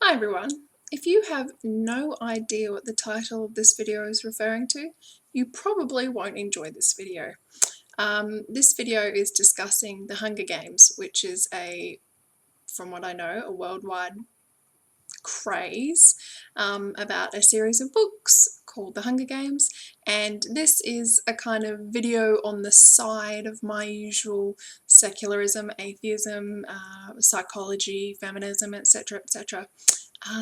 Hi everyone. If you have no idea what the title of this video is referring to, you probably won't enjoy this video. This video is discussing The Hunger Games, which is from what I know, a worldwide craze about a series of books called The Hunger Games, and this is a kind of video on the side of my usual secularism, atheism, psychology, feminism, etc, etc.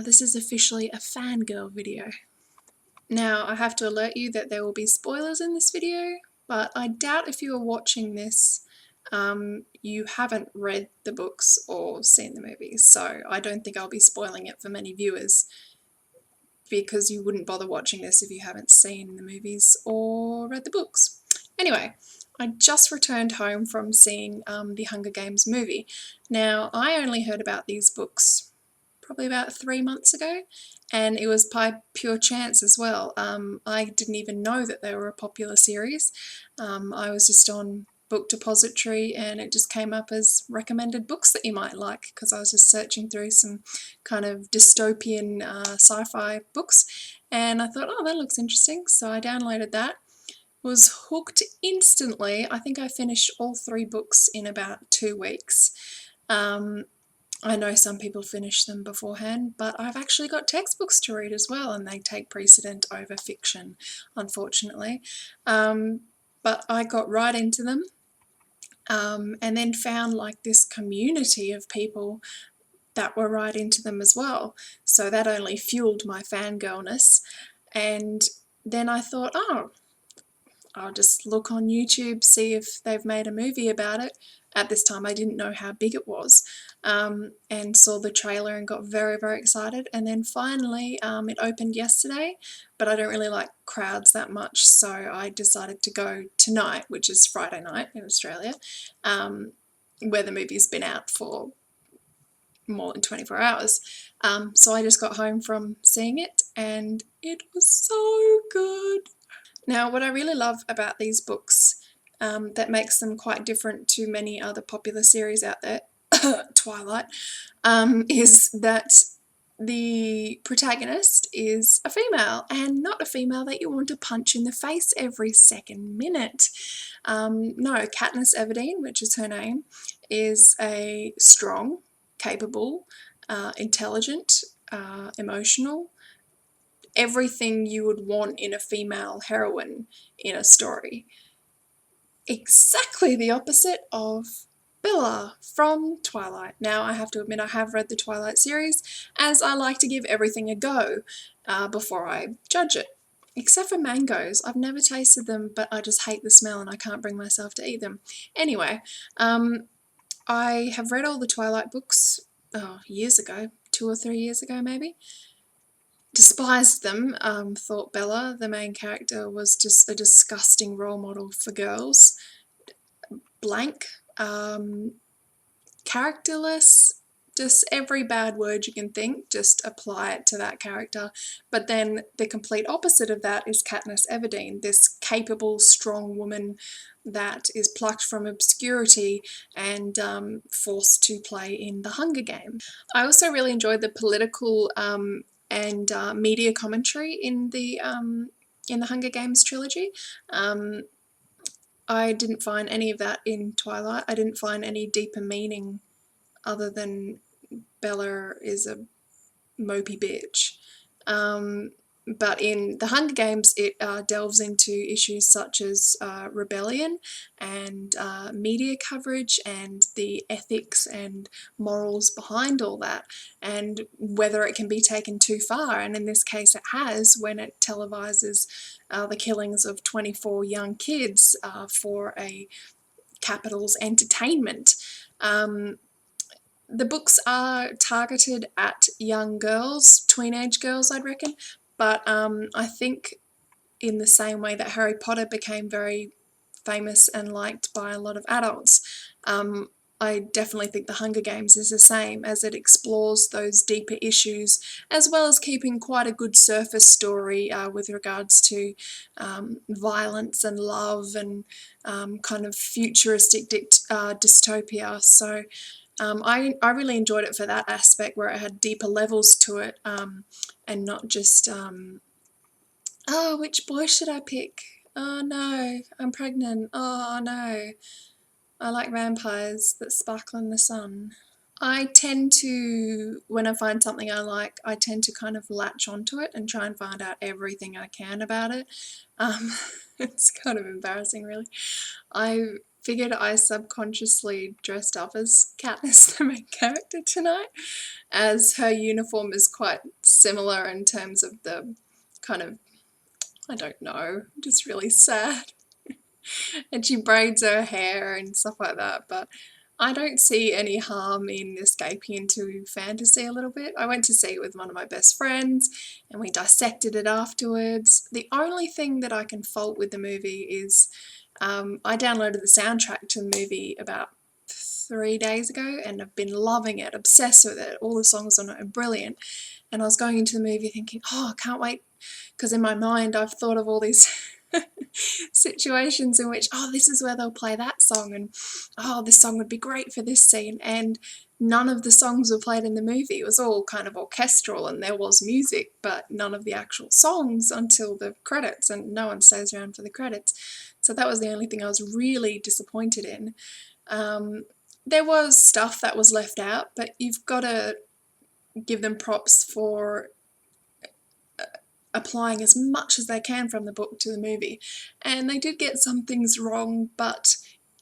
This is officially a fangirl video. Now, I have to alert you that there will be spoilers in this video, but I doubt if you are watching this, you haven't read the books or seen the movies, so I don't think I'll be spoiling it for many viewers, because you wouldn't bother watching this if you haven't seen the movies or read the books. Anyway, I just returned home from seeing the Hunger Games movie. Now, I only heard about these books probably about 3 months ago, and it was by pure chance as well. I didn't even know that they were a popular series. I was just on Book Depository and it just came up as recommended books that you might like, because I was just searching through some kind of dystopian sci-fi books, and I thought, oh, that looks interesting, so I downloaded that. Was hooked instantly. I think I finished all 3 books in about 2 weeks. I know some people finish them beforehand, but I've actually got textbooks to read as well, and they take precedent over fiction, unfortunately. But I got right into them, and then found like this community of people that were right into them as well. So that only fueled my fangirlness. And then I thought, oh, I'll just look on YouTube, see if they've made a movie about it. At this time I didn't know how big it was, and saw the trailer and got very, very excited. And then finally it opened yesterday, but I don't really like crowds that much, so I decided to go tonight, which is Friday night in Australia, where the movie's been out for more than 24 hours. So I just got home from seeing it and it was so good. Now, what I really love about these books that makes them quite different to many other popular series out there, Twilight, is that the protagonist is a female, and not a female that you want to punch in the face every second minute. No, Katniss Everdeen, which is her name, is a strong, capable, intelligent, emotional, everything you would want in a female heroine in a story. Exactly the opposite of Bella from Twilight. Now, I have to admit I have read the Twilight series, as I like to give everything a go before I judge it. Except for mangoes. I've never tasted them, but I just hate the smell and I can't bring myself to eat them. Anyway, I have read all the Twilight books years ago, 2 or 3 years ago maybe. Despised them, thought Bella, the main character, was just a disgusting role model for girls. Blank, characterless, just every bad word you can think, just apply it to that character. But then the complete opposite of that is Katniss Everdeen, this capable, strong woman that is plucked from obscurity and forced to play in the Hunger Games. I also really enjoyed the political and media commentary in the Hunger Games trilogy. I didn't find any of that in Twilight. I didn't find any deeper meaning other than Bella is a mopey bitch. But in the Hunger Games it delves into issues such as rebellion and media coverage and the ethics and morals behind all that, and whether it can be taken too far, and in this case it has, when it televises the killings of 24 young kids for a capital's entertainment. The books are targeted at young girls, teenage girls I'd reckon, but I think in the same way that Harry Potter became very famous and liked by a lot of adults, I definitely think The Hunger Games is the same, as it explores those deeper issues, as well as keeping quite a good surface story with regards to violence and love and kind of futuristic dystopia. So I really enjoyed it for that aspect where it had deeper levels to it, and not just, oh, which boy should I pick? Oh no, I'm pregnant. Oh no, I like vampires that sparkle in the sun. I tend to, when I find something I like, I tend to kind of latch onto it and try and find out everything I can about it. It's kind of embarrassing, really. I figured I subconsciously dressed up as Katniss, the main character, tonight, as her uniform is quite similar in terms of the kind of, I don't know, just really sad. And she braids her hair and stuff like that, but I don't see any harm in escaping into fantasy a little bit. I went to see it with one of my best friends and we dissected it afterwards. The only thing that I can fault with the movie is I downloaded the soundtrack to the movie about 3 days ago and I've been loving it, obsessed with it. All the songs on it are brilliant. And I was going into the movie thinking, oh, I can't wait, because in my mind I've thought of all these situations in which, oh, this is where they'll play that song, and oh, this song would be great for this scene, and none of the songs were played in the movie. It was all kind of orchestral and there was music, but none of the actual songs until the credits, and no one stays around for the credits. So that was the only thing I was really disappointed in. There was stuff that was left out, but you've got to give them props for applying as much as they can from the book to the movie. And they did get some things wrong, but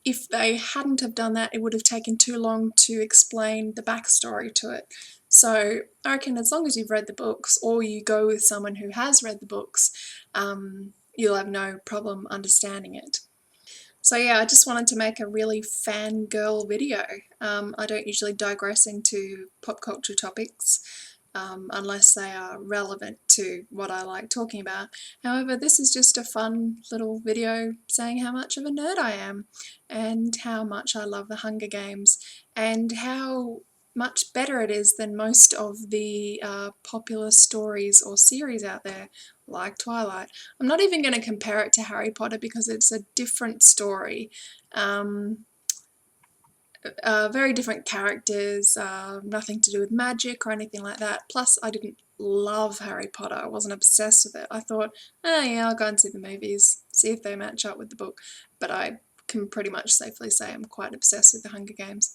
if they hadn't have done that, it would have taken too long to explain the backstory to it. So I reckon as long as you've read the books, or you go with someone who has read the books, you'll have no problem understanding it. So yeah, I just wanted to make a really fangirl video. I don't usually digress into pop culture topics unless they are relevant to what I like talking about. However, this is just a fun little video saying how much of a nerd I am and how much I love the Hunger Games and how much better it is than most of the popular stories or series out there, like Twilight. I'm not even going to compare it to Harry Potter because it's a different story. Very different characters, nothing to do with magic or anything like that. Plus, I didn't love Harry Potter. I wasn't obsessed with it. I thought, oh yeah, I'll go and see the movies, see if they match up with the book. But I can pretty much safely say I'm quite obsessed with the Hunger Games.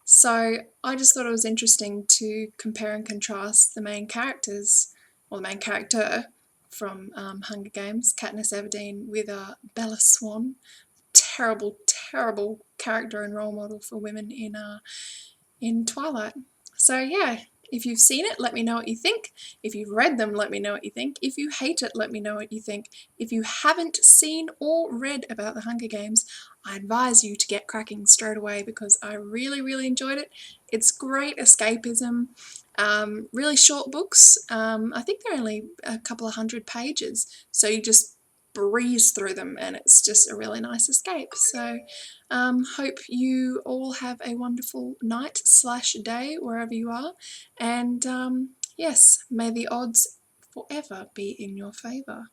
So I just thought it was interesting to compare and contrast the main characters, or the main character from Hunger Games, Katniss Everdeen, with Bella Swan. Terrible, terrible character and role model for women in Twilight. So yeah, if you've seen it, let me know what you think. If you've read them, let me know what you think. If you hate it, let me know what you think. If you haven't seen or read about the Hunger Games, I advise you to get cracking straight away because I really, really enjoyed it. It's great escapism. Really short books. I think they're only a couple of 100 pages, so you just breeze through them and it's just a really nice escape. So hope you all have a wonderful night/day wherever you are, and yes, may the odds forever be in your favour.